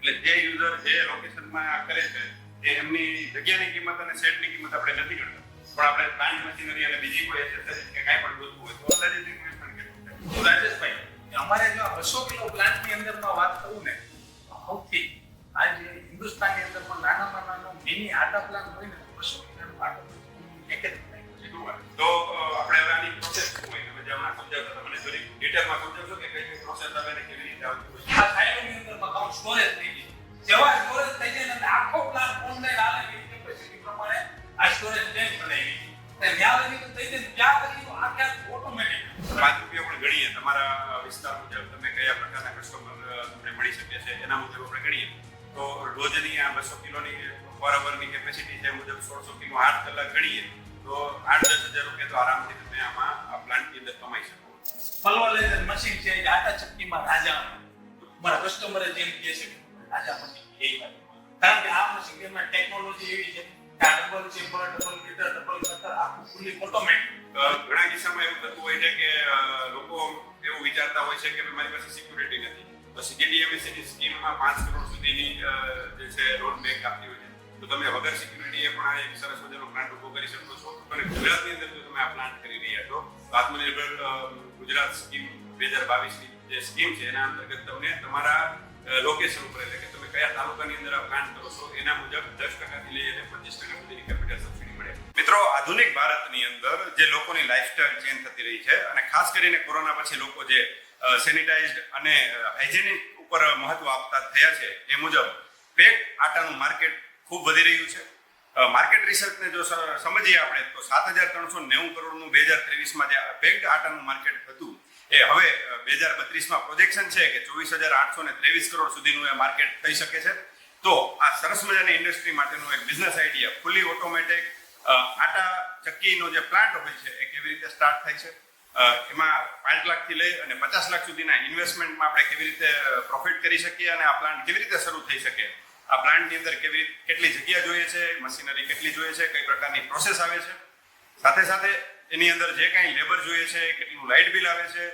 એટલે જે યુઝર જે લોકેશનમાં કરે છે એ એમની જગ્યાની કિંમત અને સેટની કિંમત આપણે નથી ગણતા. પણ આપણે પ્લાન્ટ મશીનરી અને બીજી કોઈ એસેસરીઝ કે કાંઈ પણ જોતું હોય તો અંદાજિત ઇન્વેસ્ટમેન્ટ કેટલું થાય? તો રાજેશભાઈ, અમારે જો આ 200 કિલો પ્લાન્ટની અંદરમાં વાત કરું ને, સૌથી આજે હિન્દુસ્તાનની અંદર પણ નાનામાં નાનો મિની આટા પ્લાન્ટ હોય ને તો 200 કિલોનું આટો એક જ થાય. તો આપણે હવે આની પ્રોસેસ શું હોય? તમે જે હમણાં સમજાવતા હતા, મને થોડી ડિટેલમાં સમજાવશો કે કઈ કઈ પ્રોસેસ આવે ને કેવી રીતે આવતી હોય? આ ફાઇલોની અંદરમાં કાઉન્ટ સ્ટોરેજ થઈ ગઈ. જેવા સ્ટોરેજ થઈ જાય એટલે આખો પ્લાન્ટ ઓનલાઈન આવે એની કેપેસિટી પ્રમાણે આ સ્ટોરેજ ટેન્ક બનાવી ગઈ. અને ત્યાં લગી તો થઈ જાય ત્યાં લગી તો આખે ઓટોમેટિક ₹5 પણ ગણીએ તમારા વિસ્તાર મુજબ તમે કયા પ્રકારના કસ્ટમર તમને મળી શકે છે એના મુજબ આપણે ગણીએ તો રોજની આ 200 કિલોની પર અવરની કેપેસિટી છે મુજબ 1600 કિલો 8 કલાક ગણીએ તો 8-10 હજાર રૂપિયા તો આરામથી તમે આમાં આ પ્લાન્ટની અંદર કમાઈ શકો. પલ્વરાઇઝર મશીન છે એ આટા ચક્કીમાં રાજા. મારા કસ્ટમરે જેમ કહે છે રાજા મશીન એ વાત. કારણ કે આ મશીનમાં ટેકનોલોજી એવી છે કે આ double chamber, double meter, double cutter આખું ફૂલી ઓટોમેટિક. ઘણા કિસ્સામાં એવું થતું હોય છે કે લોકો એવું વિચારતા હોય છે કે મારી પાસે સિક્યુરિટી નથી. તો સીડીએમએસની સ્કીમમાં 5 કરોડ સુધીની જે છે રોડ બેંક આપતી હોય છે. તો તમે વગર સિક્યુરિટીએ પણ આ એક સરસ મજાનો પ્લાન્ટ ઉભો કરી શકો છો. અને ગુજરાતની અંદર જો તમે આ પ્લાન્ટ કરી રહ્યા છો તો આત્મનિર્ભર ગુજરાત સ્કીમ 2022ની જે સ્કીમ છે એના અંતર્ગત તમને તમારા લોકેશન ઉપર એટલે કે તમે કયા તાલુકાની અંદર આ પ્લાન્ટ કરો છો એના મુજબ 10% થી લઈને 25% સુધીની કેપિટલ સબસિડી મળે. મિત્રો, આધુનિક ભારતની અંદર જે લોકોની લાઈફસ્ટાઈલ ચેન્જ થતી રહી છે અને ખાસ કરીને કોરોના પછી લોકો જે સેનિટાઇઝડ અને હાઇજેનિક ઉપર મહત્વ આપતા થયા છે એ મુજબ પેક આટાનું માર્કેટ ખૂબ વધી રહ્યું છે. માર્કેટ રિસર્ચને જો સમજીએ આપણે તો 7,390 કરોડનું 2023માં જે પેક્ડ આટાનું માર્કેટ હતું એ હવે 2032માં પ્રોજેક્શન છે કે 24,823 કરોડ સુધીનું એ માર્કેટ થઈ શકે છે. તો આ સરસ મજાની ઇન્ડસ્ટ્રી માટેનો એક બિઝનેસ આઈડિયા ફૂલી ઓટોમેટિક આટા ચક્કીનો જે પ્લાન્ટ હોય છે એ કેવી રીતે સ્ટાર્ટ થાય છે, એમાં 5 લાખથી લઈ અને 50 લાખ સુધીના ઇન્વેસ્ટમેન્ટમાં આપણે કેવી રીતે પ્રોફિટ કરી શકીએ અને આ પ્લાન્ટ કેવી રીતે શરૂ થઈ શકે, આ પ્લાન્ટની અંદર કેટલી જગ્યા જોઈએ છે, મશીનરી કેટલી જોઈએ છે, કઈ પ્રકારની પ્રોસેસ આવે છે, સાથે સાથે એની અંદર જે કાંઈ લેબર જોઈએ છે, કેટલું લાઇટ બિલ આવે છે,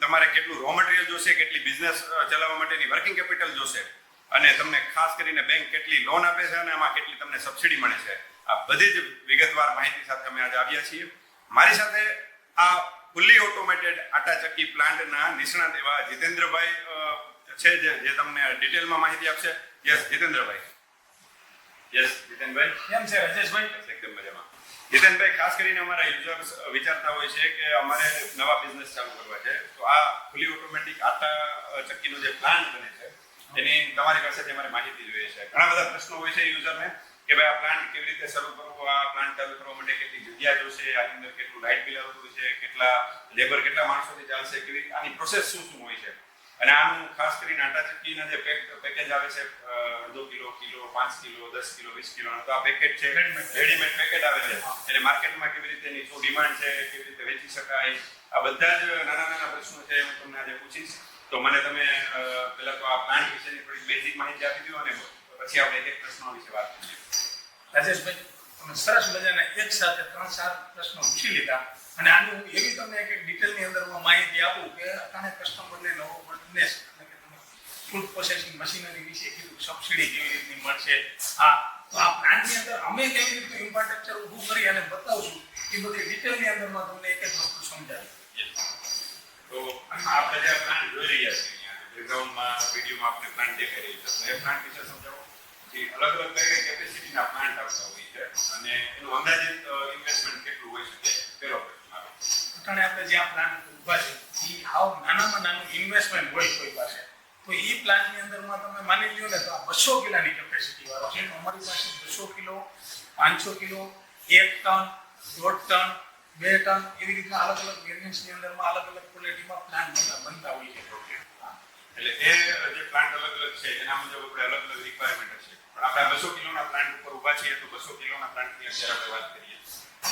તમારે કેટલું રો મટીરિયલ જોશે, કેટલી બિઝનેસ ચલાવવા માટેની વર્કિંગ કેપિટલ જોશે અને તમને ખાસ કરીને બેંક કેટલી લોન આપે છે અને આમાં કેટલી તમને સબસિડી મળે છે, આ બધી જ વિગતવાર માહિતી સાથે અમે આજે આવ્યા છીએ. મારી સાથે આ ફુલ્લી ઓટોમેટેડ આટા ચક્કી પ્લાન્ટના નિષ્ણાત એવા જીતેન્દ્રભાઈ છે જે તમને ડિટેલમાં માહિતી આપશે. યસ જીતેન્દ્રભાઈ. યસ જીતેન્દ્રભાઈ, કેમ છે રાજેશભાઈ? એકદમ મજામાં. જીતેન્દ્રભાઈ, ખાસ કરીને અમારા યુઝર્સ વિચારતા હોય છે કે અમારે નવા બિઝનેસ ચાલુ કરવા છે તો આ ફુલ્લી ઓટોમેટિક આટા ચક્કીનો જે પ્લાન્ટ બને છે એની તમારી પાસેથી અમારે માહિતી જોઈએ છે. ઘણા બધા પ્રશ્નો હોય છે યુઝરને કે ભાઈ આ પ્લાન્ટ કેવી રીતે શરૂ કરવો, આ પ્લાન્ટ ચાલુ કરવા માટે કેટલી જગ્યા જોશે, આની અંદર કેટલું લાઇટ બિલ આવતું છે, કેટલા લેબર કેટલા માણસોથી ચાલશે, કેવી આની પ્રોસેસ શું શું હોય છે. અને આનું ખાસ કરીને આટા ચક્કીના જે પેકેજ આવે છે 2 કિલો, 5 કિલો, 10 કિલો, 20 કિલો, તો આ પેકેજ છે રેડીમેડ પેકેજ આવે છે એટલે માર્કેટમાં કેવી રીતે એની શું ડિમાન્ડ છે, કેવી રીતે વેચી શકાય, આ બધા જ નાના નાના પ્રશ્નો છે હું તમને આજે પૂછીશ. તો મને તમે પહેલા તો આ પ્લાન્ટ વિશેની થોડી બેઝિક માહિતી આપી દો અને પછી આપણે એક પ્રશ્નો વિશે વાત કરીએ. રાજેશભાઈ, તમે સરસ મજાના એક સાથે 3-4 પ્રશ્નો પૂછી લીધા અને આનું એવી તમને એક ડિટેલની અંદર હું માહિતી આપું કે અટાણે કસ્ટમરને નવો બિઝનેસ એટલે કે તમે ફૂડ પ્રોસેસિંગ મશીનરી વિશે કીધું, સબસિડી કેવી રીતની મળશે, તો આ પ્લાન્ટની અંદર અમે કેવી રીતે ઇન્ફ્રાસ્ટ્રક્ચર ઊભું કરી અને બતાવશું એ બધી ડિટેલની અંદરમાં તમને એક એક વસ્તુ સમજાવી. તો આપણે જે પ્લાન્ટ જોઈ રહ્યા છીએ અહીંયા બેકગ્રાઉન્ડમાં વિડીયોમાં આપણે પ્લાન્ટ દેખાઈ રહી છે એ પ્લાન્ટ વિશે સમજાવો. અલગ અલગ કઈ કઈ કેપેસિટીના પ્લાન્ટ આવતા હોય છે અને એનું અંદાજિત ઇન્વેસ્ટમેન્ટ કેટલું હોઈ શકે પેલો પ્રશ્ન મારો. અટાણે આપણે જ્યાં પ્લાન્ટ ઊભા છે એ હાવ નાનામાં નાનું ઇન્વેસ્ટમેન્ટ હોય કોઈ પાસે તો એ પ્લાન્ટની અંદરમાં તમે માની લ્યો ને તો આ 200 કિલોની કેપેસિટી વાળો છે. અમારી પાસે 200 kilo, 500 kilo, 1 ton, 1.5 ton, 2 ton એવી રીતના અલગ અલગ વેરિયન્ટ્સની અંદરમાં અલગ અલગ ક્વોલિટીમાં પ્લાન્ટ બનતા હોય છે. એટલે એ જે પ્લાન્ટ અલગ અલગ છે એના મુજબ આપણે અલગ અલગ રિક્વાયરમેન્ટ હશે. પણ આપણે 200 કિલોના પ્લાન્ટ ઉપર ઊભા છીએ તો 200 કિલોના પ્લાન્ટની અત્યારે આપણે વાત કરીએ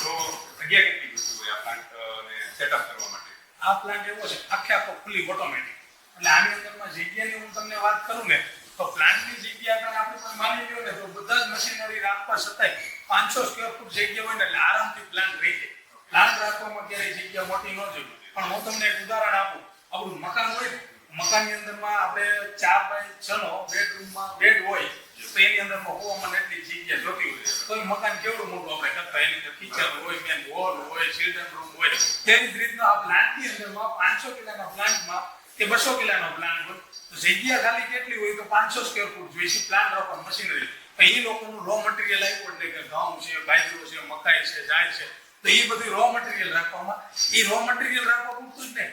તો જગ્યા કેટલી જોઈતી હોય આ પ્લાન્ટને સેટઅપ કરવા માટે? આ પ્લાન્ટ એવો છે આખો ફૂલી ઓટોમેટિક એટલે આની અંદરમાં જગ્યાની હું તમને વાત કરું ને તો પ્લાન્ટની જગ્યા આગળ આપણે પણ માની લ્યો ને તો બધા જ મશીનરી રાખવા છતાંય 500 સ્ક્વેર ફૂટ જગ્યા હોય ને એટલે આરામથી પ્લાન્ટ રહી જાય. પ્લાન્ટ રાખવામાં ક્યારેય જગ્યા મોટી ન જોઈએ. પણ હું તમને એક ઉદાહરણ આપું. આપણું મકાન હોય મકાનની અંદરમાં આપણે 4x6 નો બેડરૂમમાં બેડ હોય તો એની અંદરમાં હોવામાં એટલી જગ્યા જોતી હોય તો એ મકાન કેવડું મોટું આપણે કરતા એની અંદર કિચન હોય મેન હોલ હોય ચિલ્ડ્રન રૂમ હોય તેવી જ રીતના આ પ્લાન્ટની અંદરમાં 500 કિલાના પ્લાન્ટમાં કે 200 કિલાનો પ્લાન્ટ હોય તો જગ્યા ખાલી કેટલી હોય તો 500 સ્ક્વેર ફૂટ જોઈશે પ્લાન્ટ રાખવા મશીનરી એ લોકોનું રો મટીરિયલ આવ્યું એટલે કે ઘઉં છે બાજરો છે મકાઈ છે જાળ છે તો એ બધું રો મટીરિયલ રાખવામાં એ રો મટીરિયલ રાખવા પૂરતું જ નહીં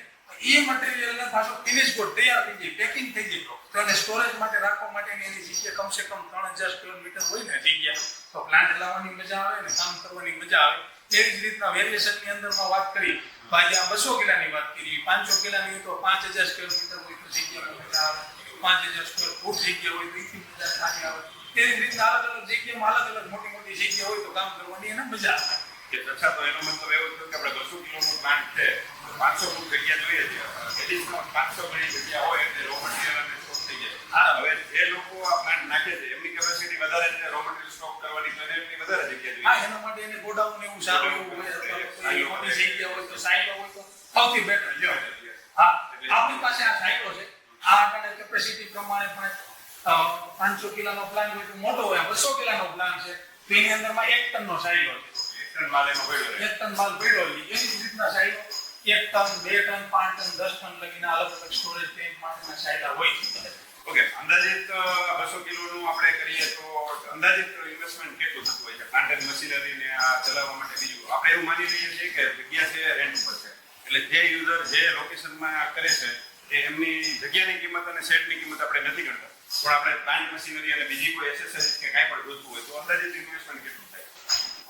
એ મટીરિયલને પાછો ફિનિશ ગુડ તૈયાર થઈ જાય પેકિંગ થઈ જાય તો એને સ્ટોરેજ માટે રાખવા માટેની એની જગ્યા કમસે કમ 3000 સ્ક્વેર મીટર હોય ને જગ્યા તો પ્લાન્ટ લાવવાની મજા આવે ને કામ કરવાની મજા આવે એવી જ રીતના વેરિએશનની અંદરમાં વાત કરી તો આજે આ 200 કિલાની વાત કરી 500 કિલાની હોય તો 5000 સ્ક્વેર મીટર હોય તો જગ્યામાં મજા આવે 5000 સ્ક્વેર ફૂટ જગ્યા હોય તો એથી મજા સારી આવે એવી જ રીતના અલગ અલગ જગ્યામાં અલગ અલગ મોટી મોટી જગ્યા હોય તો કામ કરવાની એને મજા આવે કે અચ્છા તો એનો મતલબ એવો થયો કે આપણે 200 કિલોનો પ્લાન્ટ છે 500 ફૂટ જગ્યા જોઈએ છે એડિશનલ 500 ગણી જગ્યા હોય એટલે રો મટીરિયલ અને સ્ટોક થઈ જાય હવે જે લોકો આ પ્લાન્ટ નાખે છે એમની કેપેસિટી વધારે છે રો મટીરિયલ સ્ટોક કરવાની તો એમની વધારે જગ્યા જોઈએ હા એના માટે એને ગોડાઉન એવું સારું એવું હોય અથવા મોટી જગ્યા હોય તો સાઈલો હોય તો સૌથી બેટર લ્યો હા આપણી પાસે આ સાઈલો છે આ આપણે કેપેસિટી પ્રમાણે પણ 500 કિલોનો પ્લાન્ટ હોય તો મોટો હોય 200 કિલોનો પ્લાન્ટ છે તો એની અંદરમાં 1 ટનનો સાઈલો છે 1 ટન માલ એનો પડ્યો 1 ટન માલ પડ્યો એની જ રીતના સાઈલો 1 ટન 2 ટન 5 ટન 10 ટન લગીને અલગ અલગ સ્ટોરેજ ટેન્ક માટેના સાઈલા હોય છે ઓકે અંદાજિત 200 કિલોનું આપણે કરીએ તો અંદાજિત ઇન્વેસ્ટમેન્ટ કેટલું થતું હોય છે પ્લાન્ટ એન્ડ મશીનરીને આ ચલાવવા માટે બીજું આપણે એવું માની લઈએ છીએ કે જગ્યા છે રેન્ટ ઉપર છે એટલે જે યુઝર જે લોકેશનમાં કરે છે એ એમની જગ્યાની કિંમત અને શેડની કિંમત આપણે નથી ગણતા પણ આપણે પ્લાન્ટ મશીનરી અને બીજી કોઈ એસેસરીઝ કે કાંઈ પણ જોતું હોય તો અંદાજિત ઇન્વેસ્ટમેન્ટ કેટલું થાય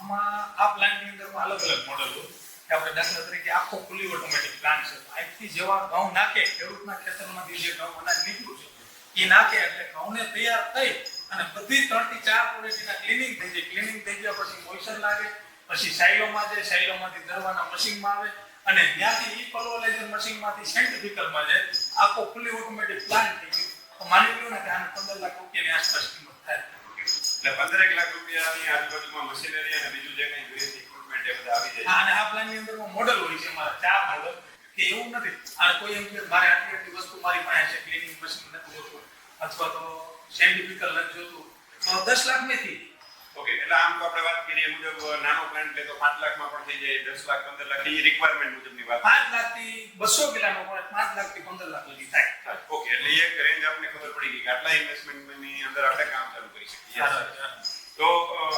આમાં આ પ્લાન્ટની અંદરમાં અલગ અલગ મોડલ હોય કે આપણે દાખલા તરીકે આખો ફૂલી ઓટોમેટિક પ્લાન્ટ છે આજથી જેવા ઘઉં નાખે ખેડૂતના ખેતરમાંથી જે ઘઉં અનાજ નીકળ્યું છે એ નાખે એટલે ઘઉંને તૈયાર થઈ અને બધી 3 થી 4 ક્વોલિટીના ક્લીનિંગ થઈ જાય ક્લીનિંગ થઈ ગયા પછી મોઇસ્ચર લાગે પછી સાઇલોમાં જાય સાઇલોમાંથી દરવાના મશીનમાં આવે અને ત્યાંથી ઈ પલ્વરાઇઝર મશીનમાંથી સેન્ટ્રીફ્યુગલમાં જાય આખો ફૂલી ઓટોમેટિક પ્લાન્ટ થઈ ગયો તો માની લો ને કે આને 15 લાખ રૂપિયાની આસપાસ કિંમત થાય એટલે 15 લાખ રૂપિયાની આજુબાજુમાં મશીનરી અને બીજું જે કંઈ જોઈએ ઇક્વિપમેન્ટ એ બધા આવી જાય અને આ પ્લાનની અંદરમાં મોડલ હોય છે અમારા 4 મોડલ કે એવું નથી આ કોઈ એમ કે મારે આટલી વસ્તુ મારી પાસે છે ક્લીનિંગ મશીન નથી જોતું અથવા તો સેન્ટ્રીફ્યુગલ નથી જોતું તો 10 લાખ નથી ઓકે એટલે આમ તો આપણે વાત કરીએ મુજબ નાનો પ્લાન્ટ લે તો 5 લાખમાં પણ થઈ જાય 10 લાખ 15 લાખ એ રિક્વાયરમેન્ટ મુજબની વાત 5 લાખથી 200 કિલોનો પણ 5 લાખથી 15 લાખ સુધી થાય ઓકે એટલે એક રેન્જ આપને ખબર પડી ગઈ કે આટલા ઇન્વેસ્ટમેન્ટની અંદર આપણે કામ ચાલુ કરી શકીએ તો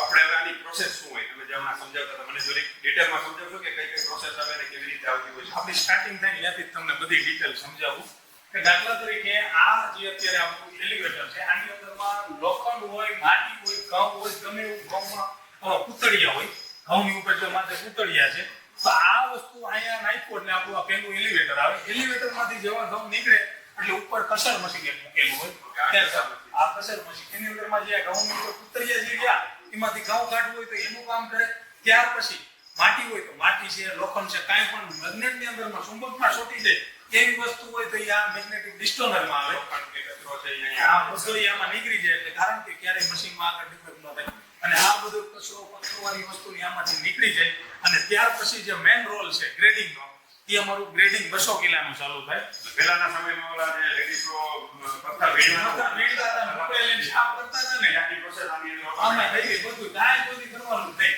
આપણે હવે આની પ્રોસેસ શું હોય તમે જે હમણાં સમજાવતા હતા મને થોડીક ડિટેલમાં સમજાવશો કે કઈ કઈ પ્રોસેસ આવે ને કેવી રીતે આવતી હોય છે આપણી સ્ટાર્ટિંગ થાય ત્યાંથી તમને બધી ડિટેલ સમજાવું કે દાખલા તરીકે આ જે અત્યારે આપણું એલિવેટર છે આની અંદરમાં લોખંડ હોય માટી હોય ઘઉં હોય ગમે એવું ઘઉંમાં પૂતળિયા હોય ઘઉંની ઉપર જો માથે પૂતળિયા છે તો આ વસ્તુ અહીંયા નાખ્યો એટલે આપણું આ પેલું એલિવેટર આવે એલિવેટરમાંથી જેવા ઘઉં નીકળે એટલે ઉપર કસર મશીન એક મૂકેલું હોય આ કસર મશીન એની અંદરમાં જે ઘઉંની ઉપર પૂતળિયા જે ગયા એમાંથી ઘઉં કાઢવું હોય તો એનું કામ કરે ત્યાર પછી માટી હોય તો માટી છે લોખંડ છે કાંઈ પણ મેગ્નેટની અંદરમાં ચુંબકમાં છોટી જાય એવી વસ્તુ હોય તો આ મેગ્નેટિક ડિસ્ટોનરમાં આવે આ બધું આમાં નીકળી જાય એટલે કારણ કે ક્યારેય મશીનમાં આગળ ડિફેક્ટ ન થાય અને આ બધું કચરો પથ્થરવાળી વસ્તુની આમાંથી નીકળી જાય અને ત્યાર પછી જે મેઇન રોલ છે ગ્રેડિંગનો એ અમારું ગ્રેડિંગ 200 કિલોનું ચાલુ થાય પહેલાના સમયમાં ઓલા જે લેડીઝો પથ્થર વીણતા હતા મોકલેલી છાપ કરતા હતા ને આની પ્રોસેસ આની અંદર આમાં થઈ બધું કાંઈ બધી કરવાનું થઈ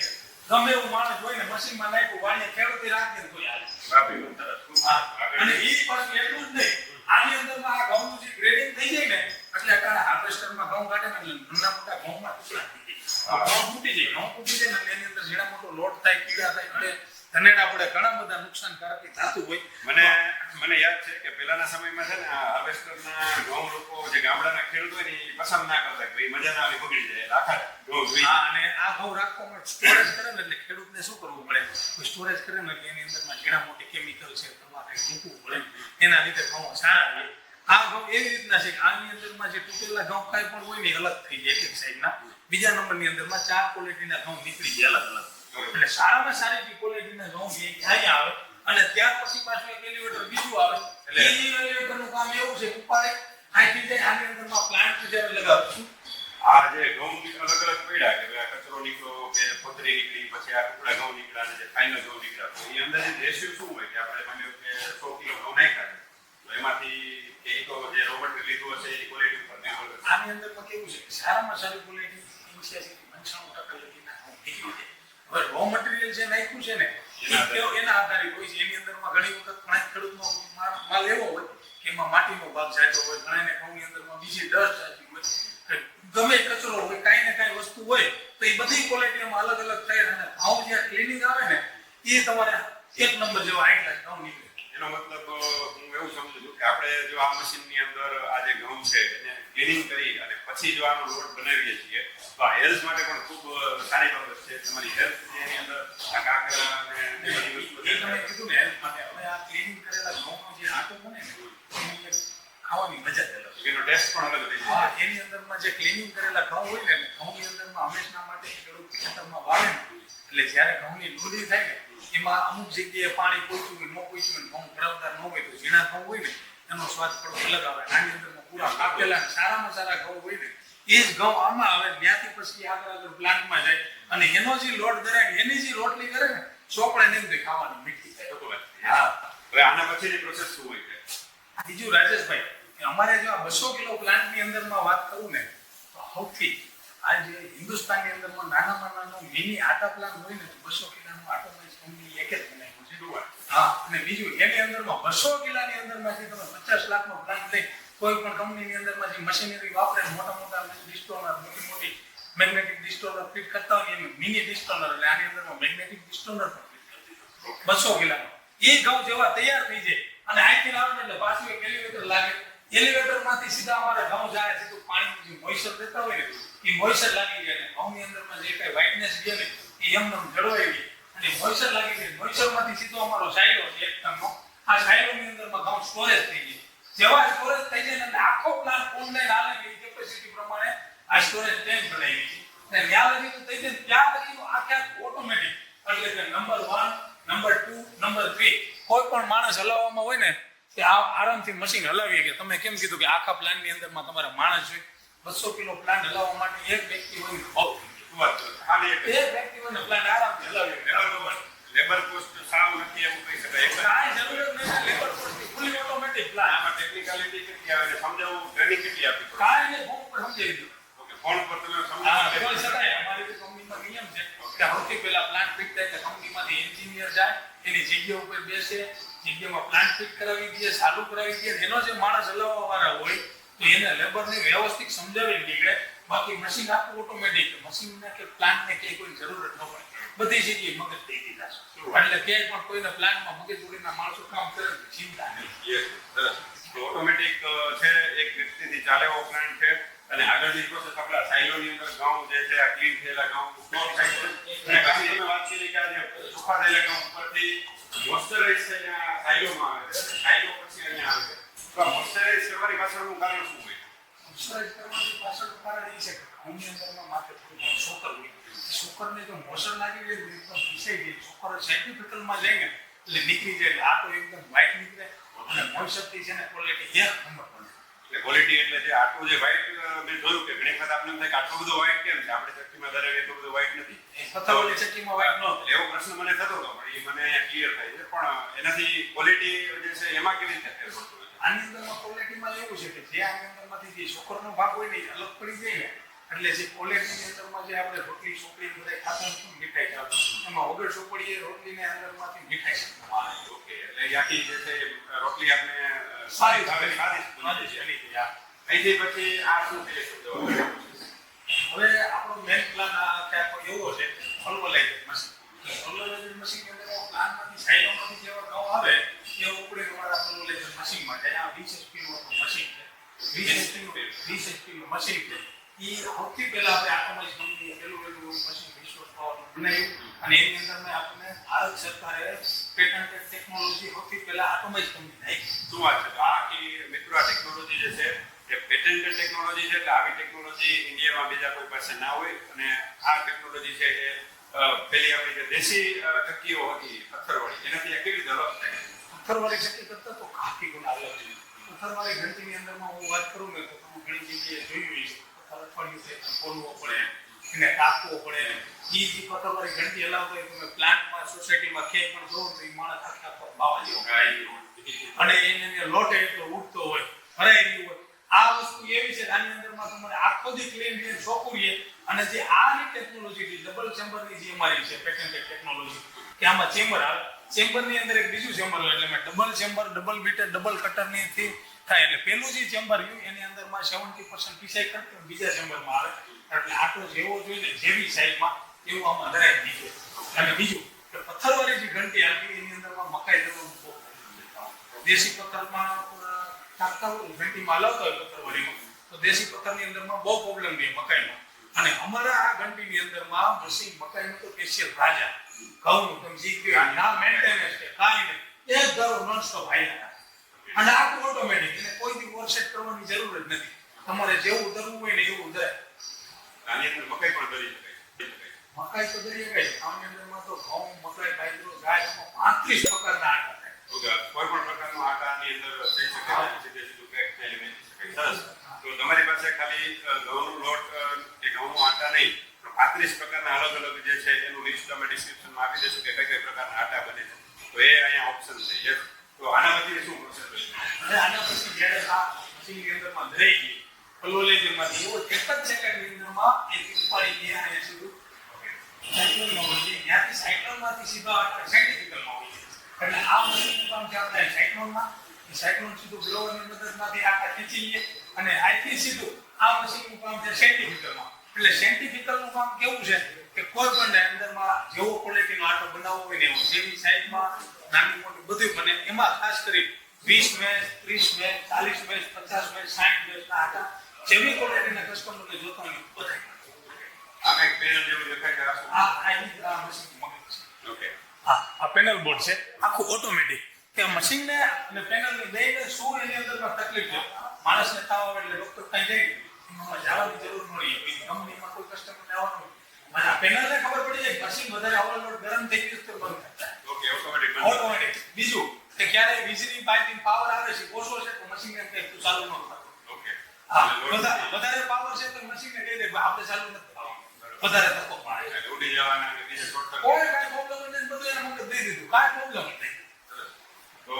ગમે એવું માણસ હોય ને મશીનમાં નાખ્યું વાળીને ખેડૂતી રાખીને કોઈ આવે અને એ પાછું એટલું જ નહીં આની અંદરમાં આ ઘઉંનું જે ગ્રેડિંગ થઈ જાય ને એટલે અત્યારે હાર્વેસ્ટરમાં ઘઉં કાઢે ને એટલે નાના મોટા ઘઉંમાં ટુકડા થઈ જાય ઘઉં ફૂટી જાય ને એની અંદર ઝીણા મોટો લોટ થાય કીડા થાય એટલે ધનેડા પડે ઘણા બધા નુકસાનકારક થતું હોય મને યાદ છે કે પહેલાના સમયમાં છે ને આ હાર્વેસ્ટરના ઘઉં લોકો જે ગામડાના ખેડૂતો હોય ને એ પસંદ ના કરતા કે ભાઈ મજા ના આવી બગડી જાય આખા ઘઉં ધોઈ અને આ ઘઉં રાખવામાં સ્ટોરેજ કરે ને એટલે ખેડૂતને શું કરવું પડે કોઈ સ્ટોરેજ કરે ને એટલે એની અંદરમાં ઝીણા મોટી કેમિકલ છે તમારે મૂકવું પડે એના લીધે ઘઉં સારા રહે આ ઘઉં એવી રીતના છે કે આની અંદરમાં જે તૂટેલા ઘઉં કાંઈ પણ હોય ને અલગ થઈ જાય એક સાઈડના બીજા નંબરની અંદરમાં 4 ક્વોલિટીના ઘઉં નીકળી જાય અલગ અલગ એટલે સારામાં સારી ક્વોલિટીના ઘઉં અહીંયા આવે અને ત્યાર પછી પાછું એક એલિવેટર બીજું આવે એટલે એ એલિવેટરનું કામ એવું છે ઉપાડે આથી જાય આની અંદરમાં પ્લાન્ટ જ્યારે લગાવશું આ જે ઘઉં અલગ અલગ પડ્યા કે આ કચરો નીકળ્યો કે પથરી નીકળી પછી આ ટુકડા ઘઉં નીકળ્યા અને જે ફાઇનલ ઘઉં નીકળ્યા તો એ અંદાજે રેશિયો શું હોય કે આપણે માની લો કે 100 કિલો ઘઉં નાખ્યા તો એમાંથી એ તો જે રોબોટ લીધું હશે એ ક્વોલિટી ઉપર નિર્ભર કરશે. આની અંદરમાં કેવું છે કે સારામાં સારી ક્વોલિટી 85 થી 95% લગીના નીકળી છે. હવે રો મટીરિયલ જે નાખ્યું છે ને એના આધારિત હોય છે. એની અંદરમાં ઘણી વખત ઘણા ખેડૂતનો માલ એવો હોય કે એમાં માટીનો ભાગ જાજો હોય, ઘણાને ઘઉંની અંદરમાં બીજી ડસ્ટ જાતી હોય, ગમે કચરો હોય, કાંઈ ને કાંઈ વસ્તુ હોય તો એ બધી ક્વોલિટીમાં અલગ અલગ થાય અને ઘઉં જે ક્લિનિંગ આવે ને એ તમારે એક નંબર જેવા હાઈ ક્લાસ ઘઉં નીકળે. એનો મતલબ હું એવું સમજુ છું કે આપણે જો આ મશીનની અંદર આ જે ઘઉં છે એને ક્લીનિંગ કરી અને પછી જો આનો લોટ બનાવીએ છીએ તો આ હેલ્થ માટે પણ ખૂબ સારી બાબત છે. તમારી હેલ્થ એની અંદર આ કાંકરા અને એ બધી વસ્તુઓ એ તમે કીધું ને હેલ્થ માટે. હવે આ ક્લિનિંગ કરેલા ઘઉંનો જે આટો બને ને એની એક ખાવાની મજા જ અલગ. એનો ટેસ્ટ પણ અલગ થઈ જાય. હા, એની અંદરમાં જે ક્લિનિંગ કરેલા ઘઉં હોય ને ઘઉંની અંદરમાં હંમેશા માટે ખેડૂત ખેતરમાં વાવે ને એટલે જ્યારે ઘઉંની લોડી થાય ને એમાં અમુક જગ્યાએ પાણી પોચું હોય, ન પોચું હોય, ઘઉં ભરાવદાર ન હોય તો ઝીણા ઘઉં હોય ને એનો સ્વાદ થોડો અલગ આવે. આની અંદરમાં પૂરા કાપેલા સારામાં સારા ઘઉં હોય ને એ જ ઘઉં આમાં આવે, ત્યાંથી પછી આગળ પ્લાન્ટમાં જાય અને એનો જે લોટ દરાય એની જે રોટલી કરે ને ચોપડે નહીં તો ખાવાની મીઠી થાય. હા. હવે આના પછીની પ્રોસેસ શું હોય છે? બીજું રાજેશભાઈ કે અમારે જો આ 200 કિલો પ્લાન્ટની અંદરમાં વાત કરું ને તો સૌથી આ જે હિન્દુસ્તાનની અંદરમાં નાનામાં નાનો મિની આટા પ્લાન્ટ હોય ને તો 200 કિલોનો આટો કંપની એક જ બનાવ્યો છે. હા, અને બીજું એની અંદરમાં 200 કિલોની અંદરમાં જે તમે 50 લાખનો પ્લાન્ટ લઈ કોઈ પણ કંપનીની અંદરમાં જે મશીનરી વાપરે મોટા મોટા ડિસ્ટોનર, મોટી મોટી મેગ્નેટિક ડિસ્ટોનર ફિટ કરતા હોય એની મિની ડિસ્ટોનર એટલે આની અંદરમાં મેગ્નેટિક ડિસ્ટોનર પણ ફિટ કરી દીધું 200 કિલોનો. એ ઘઉં જેવા તૈયાર થઈ જાય અને આઈથી આવે એટલે પાછું એક એલિવેટર લાગે. એલિવેટરમાંથી સીધા અમારે ઘઉં જાય સીધું પાણીનું જે મોઇસ્ચર દેતા હોય ને એ મોઇસ્ચર લાગી જાય ને ઘઉંની અંદરમાં જે કઈ વ્હાઇટનેસ છે ને એ એમનેમ જળવાઈ ગઈ અને મોઇસ્ચર લાગી જાય. મોઇસ્ચરમાંથી સીધો અમારો સાયલો છે એક ટનનો. આ સાયલોની અંદરમાં ઘઉં સ્ટોરેજ થઈ જાય. જેવા સ્ટોરેજ થઈ જાય એટલે આખો પ્લાન્ટ ઓનલાઈન હાલે એ કેપેસિટી પ્રમાણે આ સ્ટોરેજ ટેન્ક બનાવી છે અને ત્યાં લગી તો થઈ જાય ત્યાં લગીનું આખે ઓટોમેટિક એટલે કે નંબર 1, નંબર 2, નંબર 3 કોઈ પણ માણસ હલાવવામાં હોય ને તે આરામથી મશીન હલાવીએ કે તમે કેમ કીધું કે આખા પ્લાન્ટની અંદરમાં તમારે માણસ જોઈએ 200 કિલો પ્લાન્ટ હલાવવા માટે એક વ્યક્તિ હોય એક વ્યક્તિ હોય ને પ્લાન્ટ આરામથી હલાવીએ. લેબર કોસ્ટ સાવ નથી એવું કહી શકાય. કાંઈ જરૂર જ નથી લેબર કોસ્ટની, ફૂલી ઓટોમેટિક પ્લાન્ટ. આમાં ટેકનિકાલિટી કેટલી આવે સમજાવવું ટ્રેનિંગ કેટલી આપી પડે? કાંઈ ને ફોન પર સમજાવી દો. ઓકે, ફોન પર તમે હા, સમજાવો. બોલી શકાય. અમારી તો કંપનીમાં નિયમ છે કે સૌથી પહેલા પ્લાન્ટ ફિટ થાય એટલે કંપનીમાંથી એન્જિનિયર જાય એની જગ્યા ઉપર બેસે, જગ્યામાં પ્લાન્ટ ફિટ કરાવી દે, ચાલુ કરાવી દે. એનો જે માણસ હલાવવા વાળા હોય તો એને લેબરને વ્યવસ્થિત સમજાવી નીકળે. બાકી મશીન આખું ઓટોમેટિક, મશીનને કે પ્લાન્ટને કે કોઈ જરૂરત ન પડે. બધી જગ્યાએ મગજ દઈ દીધા છે એટલે ક્યાંય પણ કોઈના પ્લાન્ટમાં મગજ વગરના માણસો કામ કરે ચિંતા નહીં. યસ, સરસ. તો ઓટોમેટિક છે, એક વ્યક્તિથી ચાલે એવો પ્લાન્ટ છે અને આગળની પ્રોસેસ આપણા સાયલોની અંદર ઘઉં જે છે આ ક્લીન થયેલા ઘઉં સ્ટોર થાય છે અને પછી તમે વાત કરી કે આ જે સુખા થયેલા ઘઉં ઉપરથી મોઇસ્ચરાઇઝ થઈને આ સાયલોમાં આવે છે, સાયલો પછી અહીંયા આવે છે. તો આ મોઇસ્ચરાઇઝ કરવાની પાછળનું કારણ શું હોય? મોઇસ્ચરાઇઝ કરવાની પાછળનું કારણ એ છે કે ઘઉંની અંદરમાં માથે થોડું સોકર હોય. સોકરને જો મોસર લાગી જાય તો એકદમ પીસાઈ જાય. સોકર સેન્ટ્રીફ્યુગલમાં જાય ને એટલે નીકળી જાય. આ તો એકદમ વ્હાઈટ નીકળે અને મોઇસ્ચરથી છે ને ક્વોલિટી એક નંબર બને. એટલે ક્વોલિટી એટલે જે આટલું જે વ્હાઈટ મેં જોયું કે ઘણી વખત આપણે એમ થાય કે આટલું બધું વ્હાઈટ કેમ છે, આપણે ચક્કીમાં દરેક એટલું બધું વ્હાઈટ નથી. પથ્થરવાળી ચક્કીમાં વ્હાઈટ ન થાય. એવો પ્રશ્ન મને થતો હતો પણ એ મને અહીંયા ક્લિયર થાય છે. પણ એનાથી ક્વોલિટી જે છે એમાં કેવી રીતે ફેર પડતો હોય છે? આની અંદરમાં ક્વોલિટીમાં એવું છે કે જે આની અંદરમાંથી જે સોકરનો ભાગ હોય ને એ અલગ પડી જાય ને એટલે જે ક્વોલિટીની અંદરમાં જે આપણે રોટલી સોપડી બધા ખાતા શું મીઠાઈ ખાતા એમાં વગર સોપડીએ રોટલીને અંદરમાંથી મીઠાઈ ખાતા. ઓકે, એટલે આખી જે છે રોટલી આપણે સારી સ્વાદિષ્ટ બની છે. અહીંથી પછી આ શું છે સમજાવો. હવે આપણો મેન પ્લાન આ ક્યાંક એવો છે પલ્વરાઇઝર મશીન. પલ્વરાઇઝર મશીનની અંદર પ્લાનમાંથી સાઈડોમાંથી જેવા ઘઉં આવે એ ઉપડે અમારા પલ્વરાઇઝર મશીનમાં જાય. આ 20 HP નું મશીન છે. 20 HP નું મશીન છે. એ સૌથી પહેલા આપણે આટોમાઇઝ કંપનીએ પહેલું મશીન વિશ્વ પાવરનું બનાવ્યું અને એની અંદર મેં આપણને ભારત સરકારે પેટન્ટેડ ટેકનોલોજી સૌથી પહેલા આટોમાઇઝ કંપની નાખી. શું વાત છે? તો આ આખી મિત્રો આ ટેકનોલોજી જે છે એ પેટન્ટેડ ટેકનોલોજી છે. એટલે આવી ટેકનોલોજી ઇન્ડિયામાં બીજા કોઈ પાસે ના હોય અને આ ટેકનોલોજી છે એ પેલી આપણી જે દેશી ચક્કીઓ હતી પથ્થરવાળી એનાથી કેવી રીતે અલગ થાય? પથ્થરવાળી ચક્કી કરતા તો કાફી ગુણ અલગ છે. પથ્થરવાળી ઘંટીની અંદરમાં હું વાત કરું ને તો તમે ઘણી જગ્યાએ જોયું છે અઠવાડિયું ખોલવો પડે, એને કાપવો પડે. એ જે પથ્થરવાળી ઘંટી હલાવતો હોય તમે પ્લાન્ટમાં સોસાયટીમાં ક્યાંય પણ જોવો તો એ માણસ આખા પર બાવા જેવો અને એને લોટે એટલો ઉઠતો હોય, ભરાઈ રહ્યું હોય. આ વસ્તુ એવી છે આની અંદરમાં તમારે આખો દી ક્લીન ક્લીન ચોખ્ખું રહે. અને જે આની ટેકનોલોજી ડબલ ચેમ્બરની જે અમારી છે પેટન્ટેડ ટેકનોલોજી કે આમાં ચેમ્બર આવે, ચેમ્બરની અંદર એક બીજું ચેમ્બર હોય એટલે double chamber, double beater, double કટરની થી થાય. એટલે પેલું જે ચેમ્બર રહ્યું એની અંદરમાં 70% પીસાઈ કરતું બીજા ચેમ્બરમાં આવે એટલે આટલો જેવો જોઈએ જેવી સાઈઝમાં એવું આમાં ધરાઈ દીધું. અને બીજું કે પથ્થરવાળી જે ઘંટી આવી એની અંદરમાં મકાઈ દરવાનું દેશી પથ્થરમાં કાપતા હોય ઘંટીમાં હલાવતા હોય પથ્થરવાળીમાં તો દેશી પથ્થરની અંદરમાં બહુ પ્રોબ્લેમ રહે મકાઈમાં. અને અમારા આ ઘંટીની અંદરમાં મશીન મકાઈનું તો સ્પેશિયલ રાજા ઘઉં તમે શીખ્યો ના મેન્ટેનન્સ કે કાંઈ નહીં, એક ધારો નોન સ્ટોપ હાલ્યા અને આખું ઓટોમેટિક. એને કોઈ દી ઓવરસેટ કરવાની જરૂર જ નથી. તમારે જેવું ધરવું હોય ને એવું ધરાય. આની અંદર મકાઈ પણ કરી શકાય. મકાઈ તો દરી શકાય. આની અંદરમાં તો ઘઉં, મકાઈ, બાજરો, ગાય 35 પ્રકારના આટા થાય. કોઈ પણ પ્રકારનો આટાની અંદર થઈ શકે, સીધે સીધું પેક થઈને વેચી શકાય. સરસ. તો તમારી પાસે ખાલી ઘઉંનો લોટ કે ઘઉંનો આટા નહીં, 35 પ્રકારના અલગ અલગ જે છે એનું લિસ્ટ તમે ડિસ્ક્રિપ્શનમાં આપી દેશો કે કઈ કઈ પ્રકારના આટા બને છે. તો એ અહીંયા ઓપ્શન છે. યસ. તો આના પછી શું પ્રોસેસ હોય? હવે આના પછી જ્યારે આ મશીનની અંદરમાં ધરાઈ ગઈ પલોલેજરમાંથી એવો એક જ સેકન્ડની અંદરમાં એક ઉપાડી ગયા અને સીધું સાયક્લોનમાં વળી ત્યાંથી સાયક્લોનમાંથી સીધા આપણે સાયન્ટિફિકલમાં આવી જાય. એટલે આ મશીનનું કામ ક્યાં થાય સાયક્લોનમાં, એ સાયક્લોન સીધું બ્લોવરની મદદમાંથી આટા ખેંચી લે અને અહીંથી સીધું આ મશીનનું કામ છે સાયન્ટિફિકલમાં. એટલે સાયન્ટિફિકલનું કામ કેવું છે કે કોઈ પણ અંદરમાં જેવો ક્વોલિટીનો આટો બનાવવો હોય ને એવો જેવી સાઈઝમાં નાની મોટી બધું બને. એમાં ખાસ કરી 20 મેચ, 30 મેચ, 40 મેચ, 50 મેચ, 60 મેચના આટા જેવી ક્વોલિટીના કસ્ટમરને જોતા હોય બધા. આ એક પેનલ જેવું દેખાય છે. આ મશીન મગજ છે. ઓકે. આ પેનલ બોર્ડ છે આખું ઓટોમેટિક. કે મશીનને અને પેનલની બેને શું એની અંદરમાં તકલીફ છે માણસને તાવ આવે એટલે ડોક્ટર કઈ જાય એમાં જવાની જરૂર ન હોય. કંપનીમાં કોઈ કસ્ટમરને આવવાનું અને આ પેનલને ખબર પડી જાય મશીન વધારે ઓવરલોડ ગરમ થઈ ગયું તો બંધ થાય. ઓકે. ઓટોમેટિક. ઓટોમેટિક. બીજું કે ક્યારે વીજળી પાઇપિંગ પાવર આવે છે ઓછો છે તો મશીન એમ કહે તું ચાલુ ન કર. ઓકે. વધારે પાવર છે તો મશીનને કહી દે આપણે ચાલુ નથી થવાનું. વધારે તકો પાડે ઉડી જવાના અને બીજે શોર્ટ સર્કિટ. કોઈ કાંઈ પ્રોબ્લેમ નથી. બધું એના મગજ દઈ દીધું કાંઈ પ્રોબ્લેમ નથી. તો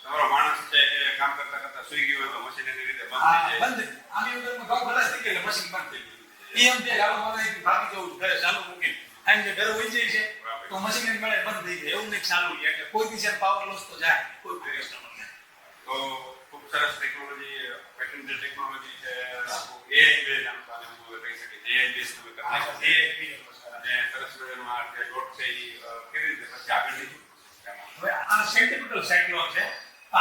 તમારો માણસ છે એ કામ કરતા કરતા સુઈ ગયો તો મશીન એની રીતે બંધ થઈ જાય. બંધ. આની અંદરમાં ઘઉં ખલાસ થઈ ગયા મશીન બંધ થઈ ગયું. એમ તે ગાળો મારે ભાગી જવું ઘરે ચાલુ મૂકીને આમ જે ઘરે વહી જાય છે તો મશીન ને મળે બંધ થઈ જાય એવું નહીં ચાલુ રહે. એટલે કોઈ દિવસ પાવર લોસ તો જાય કોઈ કસ્ટમર ને. તો ખૂબ સરસ ટેકનોલોજી, પેટન્ટેડ ટેકનોલોજી છે. એઆઈ બેઝ આમ તો હું કહી શકીશ. એઆઈ બેઝ તમે કરતા આ જે અને સરસ મજાનો આ જે ડોટ છે એ કેવી રીતે પછી આગળ લીધું? હવે આ સાયન્ટિફિકલ સાયક્લોન છે.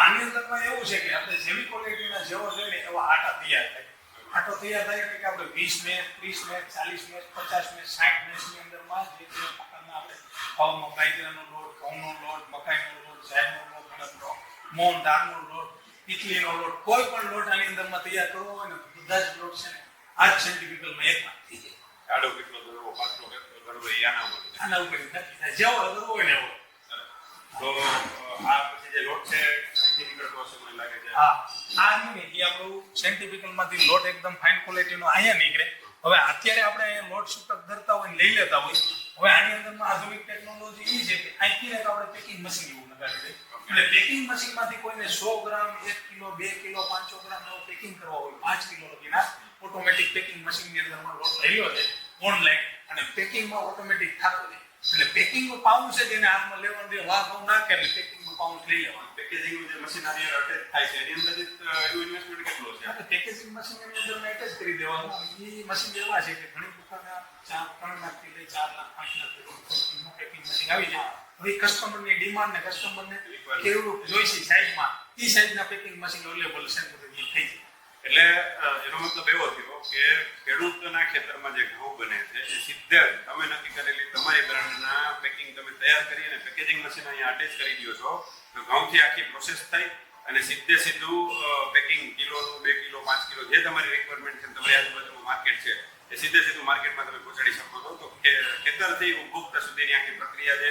આની અંદરમાં એવું છે કે આપણે જેવી ક્વોલિટીના જેવો જોઈએ એવા આટા તૈયાર થાય. આટો તૈયાર થાય એટલે કે આપણે 20 મેચ, 30 મેચ, 40 મેચ, 50 મેચ, 60 મેચની અંદરમાં જે પ્રકારના આપણે ઘઉંનો, બાજરાનો લોટ, ઘઉંનો લોટ, મકાઈનો લોટ, જાયનો લોટ, અડદનો, મોન દાળનો લોટ, ઇડલીનો લોટ, કોઈ પણ લોટ આની અંદરમાં તૈયાર કરવો હોય ને બધા જ લોટ છે ને આ જ સાયન્ટિફિકલમાં એકમાં થઈ જાય. આડો કેટલો ગરવો, પાતળો કેટલો ગરવો એ આના ઉપર નક્કી થાય જેવો કરવો હોય ને એવો. તો આ પછી જે લોટ છે અહીંથી નીકળતો હશે મને લાગે છે. હા, આ નહીં એ આપણું સાયન્ટિફિકલમાંથી લોટ એકદમ ફાઇન ક્વોલિટીનો અહીંયા નીકળે. હવે અત્યારે આપણે લોટ છૂટક ધરતા હોય લઈ લેતા હોય. હવે આની અંદરમાં આધુનિક ટેકનોલોજી એ છે કે અહીંથી આપણે પેકિંગ મશીન એવું લગાડી દઈએ. એટલે પેકિંગ મશીનમાંથી કોઈને 100 ગ્રામ, 1 કિલો, 2 કિલો, 500 ગ્રામ એવો પેકિંગ કરવા હોય 5 કિલો લગીના ઓટોમેટિક પેકિંગ મશીનની અંદરમાં લોટ લઈ છે ઓનલાઈન અને પેકિંગમાં ઓટોમેટિક થતો જાય. એટલે પેકિંગનું પાઉન્ડ છે જેને હાથમાં લેવાનું દે વાહ ઘઉં નાખે એટલે પેકિંગનું પાઉન્ડ લઈ લેવાનું. પેકેજિંગનું જે મશીન આની અંદર અટેચ થાય છે એની અંદરથી એનું ઇન્વેસ્ટમેન્ટ કેટલું છે? આપણે પેકેજિંગ મશીનની અંદર એટેચ કરી દેવાનું. એ મશીન એવા છે કે ઘણી દુકાનના 3 લાખથી લઈ 4 લાખ 5 લાખ પેકિંગ મશીન આવી જાય. હવે કસ્ટમરની ડિમાન્ડ ને કસ્ટમરને કેવું જોઈશે સાઈઝમાં એ સાઈઝના પેકિંગ મશીન અવેલેબલ છે બધું થઈ જાય. એટલે એનો મતલબ એવો થયો કે ખેડૂતના ખેતરમાં જે ઘઉં બને છે એ સીધા તમે નક્કી કરેલી તમારી બ્રાન્ડના પેકિંગ તમે તૈયાર કરી અને પેકેજિંગ મશીન અહીંયા અટેચ કરી દો છો તો ઘઉંથી આખી પ્રોસેસ થઈ અને સીધે સીધું પેકિંગ કિલોનું 2 કિલો 5 કિલો જે તમારી રિક્વાયરમેન્ટ છે તમારી આજુબાજુનું માર્કેટ છે એ સીધે સીધું માર્કેટમાં તમે પહોંચાડી શકો છો. તો ખેતરથી ઉપભોક્તા સુધીની આખી પ્રક્રિયા જે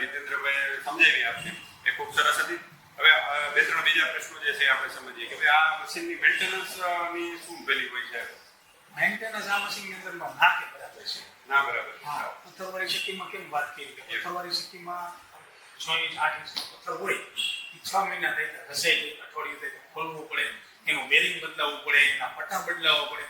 જીતેન્દ્રભાઈ સમજાવી આપશે એ ખૂબ સરસ હતી. હવે 2-3 બીજા પ્રશ્નો જે છે આપણે સમજીએ કે ભાઈ આ મશીનની મેન્ટેનન્સની શું વેલ્યુ હોય છે? મેન્ટેનન્સ આ મશીનની અંદરમાં ના કે બરાબર છે. ના બરાબર. હા, પથ્થરવાળી સિક્કીમાં કેમ વાત કરી કે પથ્થરવાળી સિક્કીમાં 6 ઇંચ 8 ઇંચ પથ્થર હોય એ 6 મહિના થાય ઘસાઈ જાય, અઠવાડિયું થાય ખોલવું પડે, એનું બેરિંગ બદલાવવું પડે, એના પટ્ટા બદલાવવા પડે,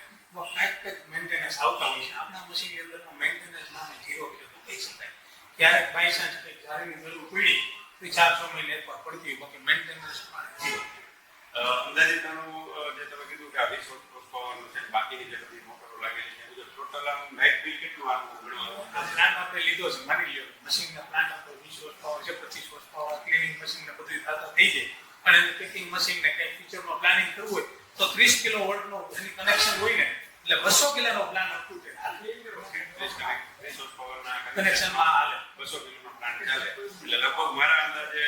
કાંઈક મેન્ટેનન્સ આવતા હોય છે. આપણા મશીનની અંદરમાં મેન્ટેનન્સ નામે 0 કિલો કહી શકાય. ક્યારેક બાય ચાન્સ કંઈક જારીની જરૂર પડી તો 4-6 મહિને એકવાર પડતી હોય, બાકી મેન્ટેનન્સ પણ 0. અંદાજિતનું જે તમે કીધું કે આ 20 હોર્સ પાવરનું છે, બાકીની જે બધી મોટરો લાગેલી છે, એ ટોટલ આમ લાઇટ બિલ કેટલું આવવાનું પ્લાન્ટ આપણે લીધો છે, માની લ્યો મશીનના પ્લાન્ટ આપણે 20 હોર્સ પાવર છે, 25 હોર્સ પાવર ક્લિનિંગ મશીન ને બધું થતા થઈ જાય, અને એને પેકિંગ મશીન ને કંઈ ફીચરમાં પ્લાનિંગ કરવું હોય તો 30 કિલો વોલ્ટનો એની કનેક્શન હોય ને એટલે 200 કિલોનો પ્લાન આપવું છે. 20 હોર્સ પાવરના કનેક્શનમાં હાલે 200 કિલોનો પ્લાન્ટ ચાલે એટલે લગભગ મારા અંદાજે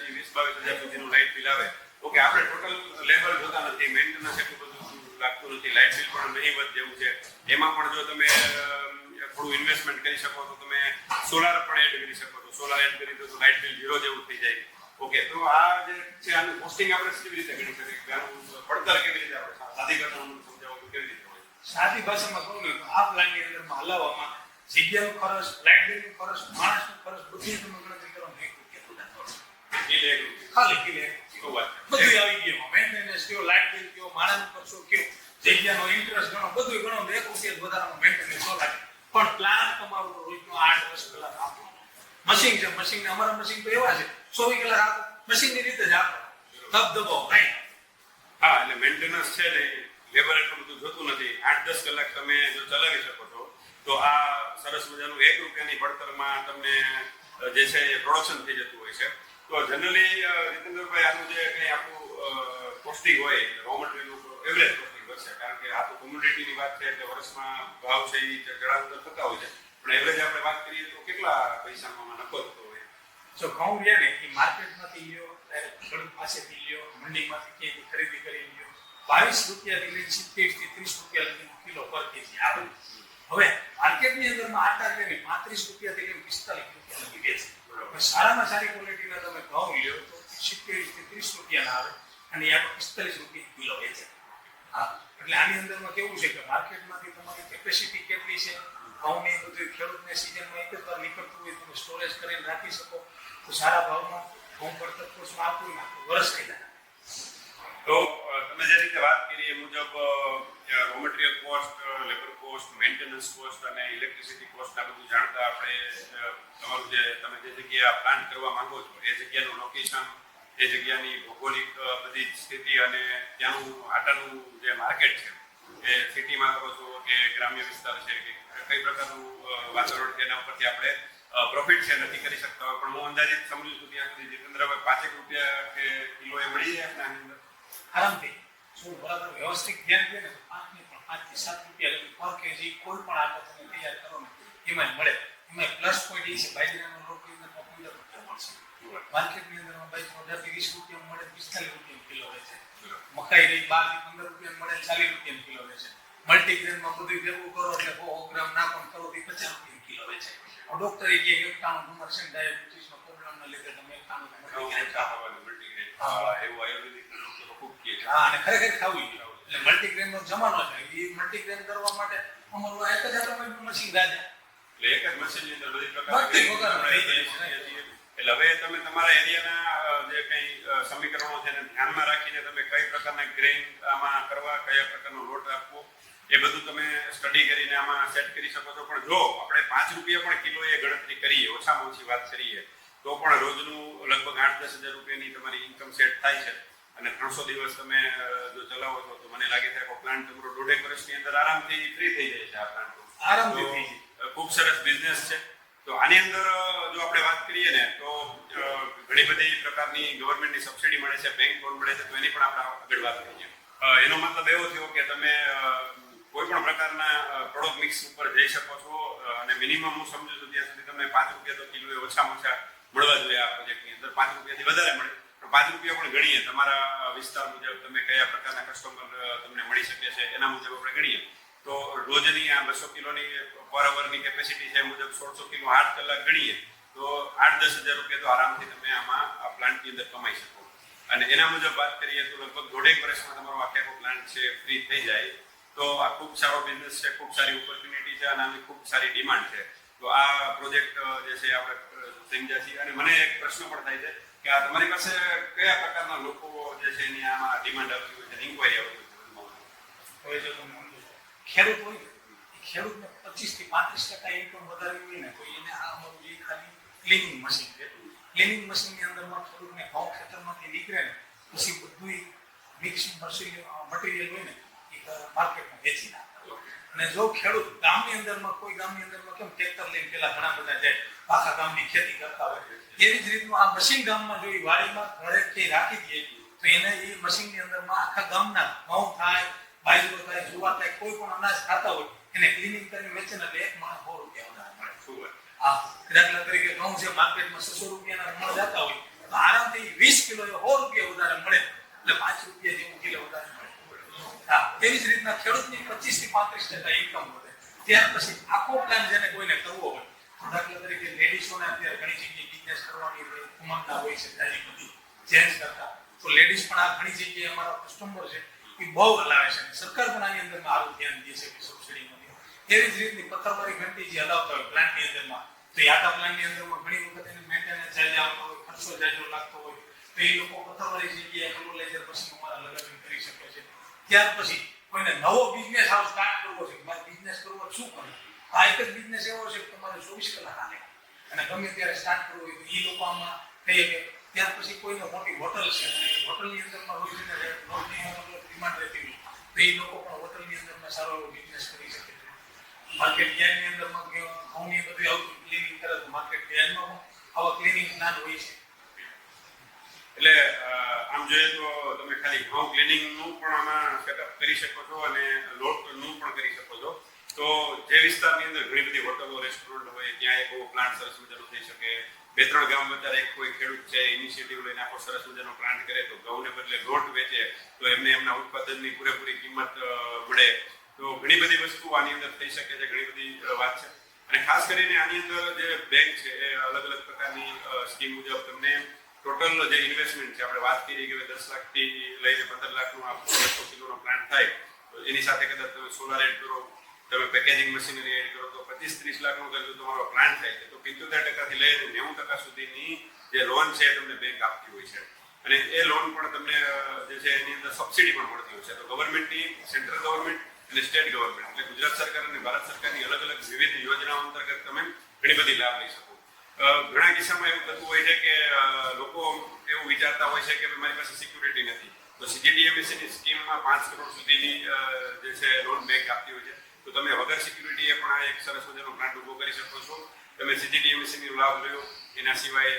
20-22 હજાર સુધીનું લાઇટ બિલ આવે. ઓકે, આપણે ટોટલ લેવલ જોતા નથી, મેન્ટેનન્સ એટલું બધું લાગતું નથી, લાઇટ બિલ પણ નહીવત જેવું છે. એમાં પણ જો તમે થોડું ઇન્વેસ્ટમેન્ટ કરી શકો તો તમે સોલાર પણ એડ કરી શકો છો. સોલાર એડ કરી દો તો લાઇટ બિલ 0 જેવું થઈ જાય. ઓકે, તો આ જે છે આનું કોસ્ટિંગ આપણે કેવી રીતે ગણી શકીએ કે આનું પડતર કેવી રીતે આપણે સાદી કરવાનું સમજાવો તો કેવી રીતે હોય? સાદી ભાષામાં કહું ને તો આ પ્લાનની અંદરમાં હલાવવામાં જગ્યાનો ખર્ચ, લાઇટ બિલનો ખર્ચ, માણસનો ખર્ચ બધી તમે ગણતરી કરો ને 1 રૂપિયા ખાલી કિલે બધું આવી ગયું. મેન્ટેનન્સ કયો, લાઇટ બિલ કયો, માણસનો ખર્ચો કયો, જગ્યાનો ઇન્ટરેસ્ટ ગણો, બધું ગણો તો 1 રૂપિયા વધારાનો મેન્ટેનન્સ ન લાગે. પણ પ્લાન તમારો રોજનો 8-10 કલાક આપવાનો. મશીન છે, મશીન અમારા મશીન તો એવા છે 24 કલાક આપો, મશીનની રીતે જ આપો, ધબધબો કાંઈ. હા, એટલે મેન્ટેનન્સ છે ને લેબર એટલું બધું જોતું નથી. 8-10 કલાક તમે જો ચલાવી શકો છો તો આ સરસ મજાનું 1 રૂપિયાની પડતરમાં તમને જે છે એ પ્રોડક્શન થઈ જતું હોય છે. તો જનરલી જીતેન્દ્રભાઈ આનું જે કંઈ આપણું કોસ્ટિંગ હોય રો મટીરિયલનું એવરેજ કોસ્ટિંગ વધશે, કારણ કે આ તો કોમ્યુનિટીની વાત છે એટલે વર્ષમાં ભાવ છે એ ચડાવ થતા હોય છે, પણ એવરેજ આપણે વાત કરીએ તો કેટલા પૈસામાં નફો થતો હોય? જો ઘઉં લે ને એ માર્કેટમાંથી લ્યો, ખેડૂત પાસેથી લ્યો, મંડીમાંથી ક્યાંયથી ખરીદી કરી લ્યો, 22 રૂપિયાથી લઈને 70 થી 30 રૂપિયા લગીનો કિલો પર કેજી આવે. હવે માર્કેટની અંદરમાં આટા કરીને 35 રૂપિયાથી લઈને 45 રૂપિયા લગી વેચે. સારામાં સારી ક્વોલિટીના તમે ઘઉં લ્યો તો 70 થી 30 રૂપિયાના આવે અને એ 45 રૂપિયા કિલો વેચે. હા, એટલે આની અંદરમાં કેવું છે કે માર્કેટમાંથી તમારી કેપેસિટી કેટલી છે, ઘઉંની બધું ખેડૂતને સિઝનમાં એક જ વાર નીકળતું હોય તમે સ્ટોરેજ કરીને રાખી શકો તો સારા ભાવમાં ઘઉં પડતર કોર્સમાં આપવું ને વર્ષ થઈ જાય. તો તમે જે રીતે વાત કરી એ મુજબ raw material cost, labour cost, maintenance cost અને ઇલેક્ટ્રિસિટી કોસ્ટ આ બધું જાણતા આપણે તમારું જે તમે જે જગ્યાએ પ્લાન કરવા માંગો છો એ જગ્યાનું લોકેશન, એ જગ્યાની ભૌગોલિક બધી સ્થિતિ અને ત્યાંનું આટાનું જે માર્કેટ છે એ સિટીમાં કરો છો કે ગ્રામ્ય વિસ્તાર છે કે કઈ પ્રકારનું વાતાવરણ છે એના ઉપરથી આપણે પ્રોફિટ છે નથી કરી શકતા હોય, પણ હું અંદાજિત સમજુ છું ત્યાં સુધી જીતેન્દ્રભાઈ 5 રૂપિયા કે કિલો એ મળી જાય ને આની અંદર આરામથી શું બરાબર વ્યવસ્થિત ધ્યાન દે ને તો 5 થી 7 રૂપિયા લગી પર કેજી કોઈ પણ આટા તમે તૈયાર કરો ને એમાં મળે. એમાં પ્લસ પોઈન્ટ એ છે બાજરાનો રોટલી અંદર 15 રૂપિયા મળશે, માર્કેટની અંદરમાં બાજરાનો 20 રૂપિયા મળે, 45 રૂપિયા કિલો વેચે. મકાઈ રહી 12 થી 15 રૂપિયા મળે, 40 રૂપિયા કિલો વેચે. મલ્ટીગ્રેનમાં બધું ભેગું કરો એટલે 100 ગ્રામ નાખો કરો તો 50 રૂપિયા કિલો વેચે. ડોક્ટરે જે 91 તમારે છે ડાયાબિટીસનો પ્રોબ્લેમના લીધે તમે 91 એવું આયુર્વેદિક ખૂબ કહે છે. હા, અને ખરેખર ખાવું એટલે મલ્ટીગ્રેનનો જમાનો છે. એ મલ્ટીગ્રેન કરવા માટે અમારું એક જ આટલું મશીન રાજા એટલે એક જ મશીનની અંદર બધી પ્રકારની એટલે હવે તમે તમારા એરિયાના જે કંઈ સમીકરણો છે એને ધ્યાનમાં રાખીને તમે કઈ પ્રકારના ગ્રેન આમાં કરવા, કયા પ્રકારનો લોટ આપવો એ બધું તમે સ્ટડી કરીને આમાં સેટ કરી શકો છો. પણ જો આપણે 5 રૂપિયા પણ કિલો એ ગણતરી કરીએ, ઓછામાં ઓછી વાત કરીએ તો પણ રોજનું લગભગ 8-10 હજાર રૂપિયાની તમારી ઇન્કમ સેટ થાય છે અને 300 દિવસ તમે જો ચલાવો છો તો મને લાગે છે કે પ્લાન્ટ તમારો 1.5 વર્ષની અંદર આરામથી ફ્રી થઈ જાય છે. આ પ્લાન્ટ આરામથી થઈ જાય. ખૂબ સરસ બિઝનેસ છે. તો આની અંદર જો આપણે વાત કરીએ ને તો ઘણી બધી પ્રકારની ગવર્મેન્ટની સબસિડી મળે છે, બેંક લોન મળે છે, તો એની પણ આપણે આગળ વાત કરીએ. એનો મતલબ એવો થયો કે તમે કોઈ પણ પ્રકારના પ્રોડક્ટ મિક્સ ઉપર જઈ શકો છો અને મિનિમમ હું સમજુ છું ત્યાં સુધી તમને 5 રૂપિયા તો કિલો એ ઓછામાં ઓછા મળવા જોઈએ આ પ્રોજેક્ટની અંદર. 5 રૂપિયાથી વધારે મળે પણ 5 રૂપિયા પણ ગણીએ તમારા વિસ્તાર મુજબ તમે કયા પ્રકારના કસ્ટમર તમને મળી શકે છે એના મુજબ આપણે ગણીએ તો રોજની આ 200 કિલોની પર અવરની કેપેસિટી છે મુજબ 1600 કિલો 8 કલાક ગણીએ તો 8-10 હજાર રૂપિયા તો આરામથી તમે આમાં આ પ્લાન્ટની અંદર કમાઈ શકો. અને એના મુજબ વાત કરીએ તો લગભગ 1.5 વર્ષમાં તમારો આખો પ્લાન્ટ છે ફ્રી થઈ જાય તો આ ખૂબ સારો બિઝનેસ છે, ખૂબ સારી ઓપોર્ચ્યુનિટી છે અને આની ખૂબ સારી ડિમાન્ડ છે. તો આ પ્રોજેક્ટ જે છે આપણે સમજ્યા છીએ. અને મને એક પ્રશ્ન પણ થાય છે કે આ તમારી પાસે કયા પ્રકારના લોકો જે છે એની આમાં ડિમાન્ડ આવતી હોય છે, ઇન્ક્વાયરી આવતી હોય છે? હવે જો તમે સમજો છો, ખેડૂત હોય ને, ખેડૂતને 25 થી 35% ઇન્કમ વધારવી હોય ને, તો એને આ અમારું જે ખાલી ક્લીનિંગ મશીન છે, ક્લીનિંગ મશીનની અંદરમાં ખેડૂતને ઘઉં ખેતરમાંથી નીકળે ને પછી બધું મિક્સ મટીરિયલ હોય ને એ માર્કેટમાં વેચી નાખે. અને જો ખેડૂત ગામની અંદરમાં, કોઈ ગામની અંદરમાં કેમ ટ્રેક્ટર લઈને પેલા ઘણા બધા જાય આખા ગામની ખેતી કરતા હોય, એવી જ રીતનું આ મશીન ગામમાં જો એ વાડીમાં ઘરે રાખી દે તો એને એ મશીનની અંદરમાં આખા ગામના ઘઉં થાય, બાજરો થાય, જુવાર થાય, કોઈ પણ અનાજ ખાતા હોય એને ક્લીનિંગ કરીને વેચે ને એટલે એક માણસ 100 રૂપિયા વધારે મળે. હા, દાખલા તરીકે ઘઉં છે માર્કેટમાં 600 રૂપિયાના મણ જતા હોય તો આરામથી 20 કિલો 100 રૂપિયા વધારે મળે, એટલે 5 રૂપિયા જેવું કિલો વધારે મળે. હા, એવી જ રીતના ખેડૂતની 25 થી 35% ઇન્કમ વધે. ત્યાર પછી આખો પ્લાન જેને કોઈને કરવો હોય, દાખલા તરીકે લેડીઝોને અત્યારે ઘણી જગ્યાએ બિઝનેસ કરવાની ઉમંગતા હોય છે, તારી બધી ચેન્જ કરતા, તો લેડીઝ પણ આ ઘણી જગ્યાએ અમારા કસ્ટમર છે એ બહુ હલાવે છે. સરકાર પણ આની અંદરમાં સારું ધ્યાન દે છે કે સબસિડીમાં. એવી જ રીતની પથ્થરવાળી ઘંટી જે હલાવતા હોય પ્લાન્ટની અંદરમાં, તો આટા પ્લાન્ટની અંદરમાં ઘણી વખત એને મેન્ટેનન્સ ચાર્જ આવતો હોય, ખર્ચો જાજો લાગતો હોય, તો એ લોકો પથ્થરવાળી જગ્યાએ ફર્ટિલાઇઝર પછી અમારા લગાવીને કરી શકે છે. ત્યાર પછી કોઈને નવો બિઝનેસ હાઉસ સ્ટાર્ટ કરવો છે, મારે બિઝનેસ કરવો શું કરવું, આ એક જ બિઝનેસ એવો છે કે તમારે 24 કલાક હાલે અને ગમે ત્યારે સ્ટાર્ટ કરવું હોય તો એ લોકો આમાં કહીએ કે. ત્યાર પછી કોઈને મોટી હોટલ છે અને હોટલની અંદરમાં રોજ ડિમાન્ડ રહેતી હોય તો એ લોકો પણ હોટલની અંદરમાં સારો એવો બિઝનેસ કરી શકે છે. માર્કેટ યાર્ડની અંદરમાં ઘઉંની બધું આવતું ક્લિનિંગ કરે તો માર્કેટ યાર્ડમાં પણ આવા ક્લિનિંગ પ્લાન હોય છે. એટલે આમ જોઈએ તો તમે ખાલી ઘઉં ક્લિનિંગનું પણ આમાં સેટઅપ કરી શકો છો અને લોટનું પણ કરી શકો છો. તો જે વિસ્તારની અંદર ઘણી બધી હોટલો, રેસ્ટોરન્ટ હોય ત્યાં એક એવો પ્લાન્ટ સરસ મજાનો થઈ શકે. 2-3 ગામ વચ્ચે એક કોઈ ખેડૂત છે ઇનિશિયેટિવ લઈને આખો સરસ મજાનો પ્લાન્ટ કરે તો ઘઉંને બદલે લોટ વેચે તો એમને એમના ઉત્પાદનની પૂરેપૂરી કિંમત મળે. તો ઘણી બધી વસ્તુ આની અંદર થઈ શકે છે, ઘણી બધી વાત છે. અને ખાસ કરીને આની અંદર જે બેંક છે એ અલગ અલગ પ્રકારની સ્કીમ મુજબ તમને ટોટલ જે ઇન્વેસ્ટમેન્ટ છે, આપણે વાત કરી કે 10 લાખથી લઈને 15 લાખનું આ 200 કિલોનો પ્લાન્ટ થાય તો એની સાથે કદાચ તમે સોલાર એડ કરો, તમે પેકેજિંગ મશીનરી એડ કરો તો 25-30 લાખનો જો તમારો પ્લાન્ટ થાય છે તો 75% થી લઈને 90% સુધીની જે લોન છે તમને બેંક આપતી હોય છે. અને એ લોન પણ તમને જે છે એની અંદર સબસિડી પણ મળતી હોય છે. તો ગવર્મેન્ટની, સેન્ટ્રલ ગવર્મેન્ટ અને સ્ટેટ ગવર્મેન્ટ એટલે ગુજરાત સરકાર અને ભારત સરકારની અલગ અલગ વિવિધ યોજનાઓ અંતર્ગત તમે ઘણી બધી લાભ લઈ શકો. ઘણા કિસ્સામાં એવું થતું હોય છે કે લોકો એવું વિચારતા હોય છે કે મારી પાસે સિક્યુરિટી નથી, તો સીજીડીએમએસની સ્કીમમાં 5 કરોડ સુધીની જે છે લોન બેંક આપતી હોય છે. તો તમે વગર સિક્યુરિટીએ પણ આ એક સરસ મજાનો પ્લાન્ટ ઉભો કરી શકો છો. તમે સીજીડીએમએસની લાભ લ્યો. એના સિવાય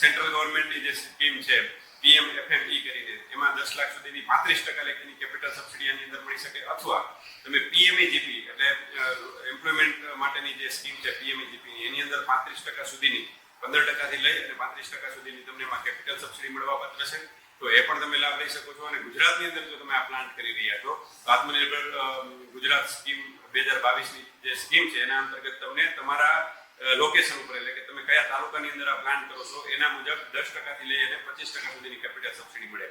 સેન્ટ્રલ ગવર્મેન્ટની જે સ્કીમ છે PMFME કરીને, એમાં 10 લાખ સુધીની 35% લેખની કેપિટલ સબસિડી આની અંદર મળી શકે. અથવા તમે PMEGP એટલે એમ્પ્લોયમેન્ટ માટેની જે સ્કીમ છે PMEGP એની અંદર 35% સુધીની 15% થી લઈ અને 35% સુધીની તમને એમાં કેપિટલ સબસિડી મળવા પાત્ર છે. તો એ પણ તમે લાભ લઈ શકો છો. અને ગુજરાતની અંદર જો તમે આ પ્લાન્ટ કરી રહ્યા છો તો આત્મનિર્ભર ગુજરાત સ્કીમ 2022ની જે સ્કીમ છે એના અંતર્ગત તમને તમારા લોકેશન ઉપર એટલે કે તમે કયા તાલુકાની અંદર આ પ્લાન કરો છો એના મુજબ 10% થી લઈ અને 25% સુધીની કેપિટલ સબસિડી મળે.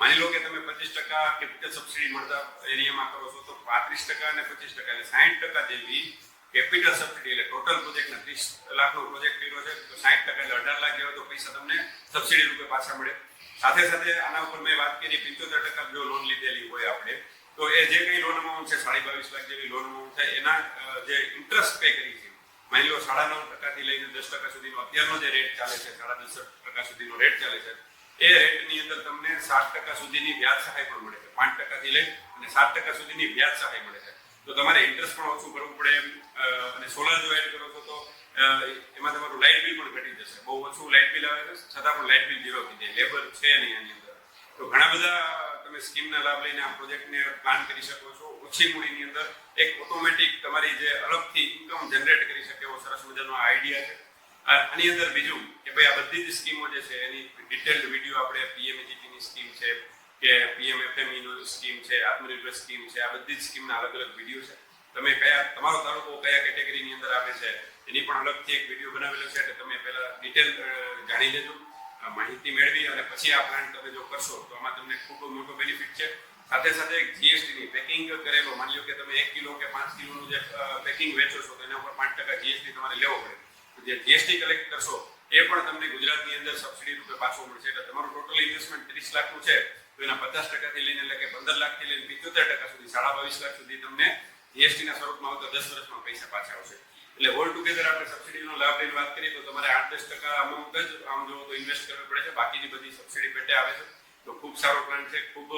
માની લો કે તમે 25% કેપિટલ સબસિડી મળતા એરિયામાં કરો છો તો 35% અને 25% એટલે 60% જેવી કેપિટલ સબસિડી એટલે ટોટલ પ્રોજેક્ટના 30 લાખનો પ્રોજેક્ટ કર્યો છે તો 60% એટલે 18 લાખ જેવા તો પૈસા તમને સબસિડી રૂપે પાછા મળે. સાથે સાથે આના ઉપર મેં વાત કરી 75% જો લોન લીધેલી હોય આપણે તો એ જે કઈ લોન અમાઉન્ટ છે 22.5 લાખ જેવી લોન અમાઉન્ટ થાય એના જે ઇન્ટરેસ્ટ પે કરી છે, માની લો 9.5% થી લઈને 10% સુધીનો અત્યારનો જે રેટ ચાલે છે 10.5% સુધીનો રેટ ચાલે છે એ રેટની અંદર તમને 7% સુધીની વ્યાજ સહાય પણ મળે છે. 5% થી લઈ અને 7% સુધીની વ્યાજ સહાય મળે છે. તો તમારે ઇન્ટરેસ્ટ પણ ઓછું ભરવું પડે અને સોલાર જો એડ કરો છો તો એમાં તમારું લાઇટ બિલ પણ ઘટી જશે. બહુ ઓછું લાઇટ બિલ આવે છે છતાં પણ લાઇટ બિલ 0 થઈ જાય. લેબર છે નહીં આની અંદર. તો ઘણા બધા તમે સ્કીમના લાભ લઈને આ પ્રોજેક્ટને પ્લાન કરી શકો છો. ઓછી મૂડીની અંદર એક ઓટોમેટિક તમારી જે અલગથી ઇન્કમ જનરેટ કરી શકે એવો સરસ મજાનો આઈડિયા છે. આની અંદર બીજું કે ભાઈ આ બધી જ સ્કીમો જે છે એની ડિટેલ્ડ વિડીયો આપણે PMEGPની સ્કીમ છે કે PMFMEની સ્કીમ છે, આત્મનિર્ભર સ્કીમ છે, આ બધી જ સ્કીમના અલગ અલગ વિડીયો છે. તમે તમારો તાલુકો કયા કેટેગરીની અંદર આવે છે એની પણ અલગથી એક વિડીયો બનાવેલો છે. એટલે તમે પહેલા ડિટેલ જાણી લેજો, માહિતી મેળવી અને પછી આ પ્લાન તમે જો કરશો તો આમાં તમને ખૂબ મોટો બેનિફિટ છે. સાથે સાથે જીએસટી ની પેકિંગ કરેલો, માની લો કે તમે 1 કિલો કે 5 કિલોનું જે પેકિંગ વેચો છો તો એના ઉપર 5% જીએસટી તમારે લેવો પડે. તો જે જીએસટી કલેક્ટ કરશો એ પણ તમને ગુજરાતની અંદર સબસિડી રૂપે પાછો મળશે. એટલે તમારું ટોટલ ઇન્વેસ્ટમેન્ટ 30 લાખનું છે તો એના 50% થી લઈને એટલે કે 15 લાખથી લઈને 75% સુધી 22.5 લાખ સુધી તમને જીએસટી ના સ્વરૂપમાં આવતા 10 વર્ષમાં પૈસા પાછા આવશે. એટલે ઓલ ટુગેધર આપણે સબસિડીનો લાભ લઈને વાત કરીએ તો તમારે 8-10% અમાઉન્ટ જ આમ જો તો ઇન્વેસ્ટ કરવી પડે છે, બાકીની બધી સબસિડી પેટે આવે છે. તો ખૂબ સારો પ્લાન છે. ખૂબ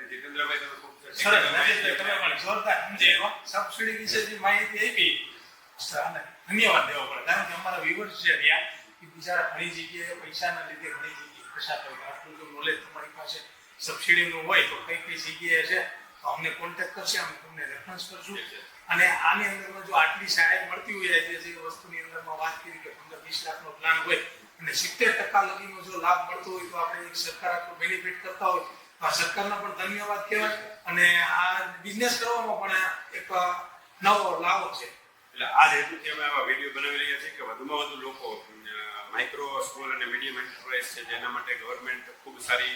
જીતેન્દ્રભાઈ તમે ખૂબ સરસ રાજેશભાઈ, તમે પણ જોરદાર સમજાવ્યો. સબસિડી વિશે જે માહિતી આપી ધન્યવાદ દેવો પડે, કારણ કે અમારા વ્યુઅર્સ છે ત્યાં એ બિચારા ઘણી જગ્યાએ પૈસાના લીધે ઘણી જગ્યાએ પૈસા હોય. આટલું જો નોલેજ તમારી પાસે સબસિડીનું હોય તો કઈ કઈ જગ્યાએ છે તો અમને કોન્ટેક્ટ કરશે, અમે તમને રેફરન્સ કરશું. અને આની અંદરમાં જો આટલી સહાય મળતી હોય જે વસ્તુની અંદરમાં વાત કરી કે 15-20 લાખનો પ્લાન હોય અને 70% લગીનો જો લાભ મળતો હોય તો આપણે એક સરકાર આટલું બેનિફિટ કરતા હોય તો આ સરકારનો પણ ધન્યવાદ કહેવાય અને આ બિઝનેસ કરવામાં પણ એક નવો લાવો છે. એટલે આ જ હેતુથી અમે આવા વિડીયો બનાવી રહ્યા છીએ કે વધુમાં વધુ લોકો માઇક્રો, સ્મોલ અને મીડિયમ એન્ટરપ્રાઇઝ છે જેના માટે ગવર્મેન્ટ ખૂબ સારી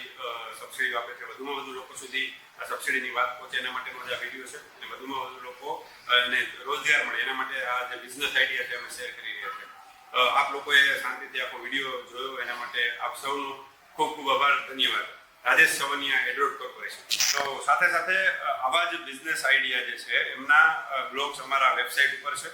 સબસિડી આપે છે, વધુમાં વધુ લોકો સુધી આ સબસિડીની વાત પહોંચે એના માટેનો જ આ વિડીયો છે. અને વધુમાં વધુ લોકો ને રોજગાર મળે એના માટે આ જે બિઝનેસ આઈડિયા છે અમે શેર કરી રહ્યા છીએ. આપ લોકોએ શાંતિથી આખો વિડીયો જોયો એના માટે આપ સૌનો ખૂબ ખૂબ આભાર, ધન્યવાદ. Rajesh Savaniya, Edward corporation. તો સાથે સાથે આવા જ બિઝનેસ આઈડિયા જે છે એમના બ્લોગ્સ અમારા વેબસાઇટ ઉપર છે,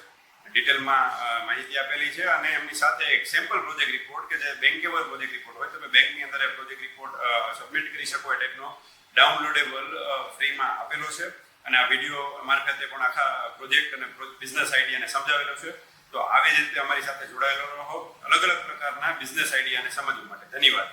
ડિટેલમાં માહિતી આપેલી છે. અને એમની સાથે એક સેમ્પલ પ્રોજેક્ટ રિપોર્ટ કે જે બેંકેબલ પ્રોજેક્ટ રિપોર્ટ હોય, તમે બેંકની અંદર એ પ્રોજેક્ટ રિપોર્ટ સબમિટ કરી શકો એ ટાઈપનો ડાઉનલોડેબલ ફ્રીમાં આપેલો છે. અને આ વિડીયો મારફતે પણ આખા પ્રોજેક્ટ અને બિઝનેસ આઈડિયાને સમજાવેલો છે. તો આવી જ રીતે અમારી સાથે જોડાયેલો રહો અલગ અલગ પ્રકારના બિઝનેસ આઈડિયાને સમજવા માટે. ધન્યવાદ.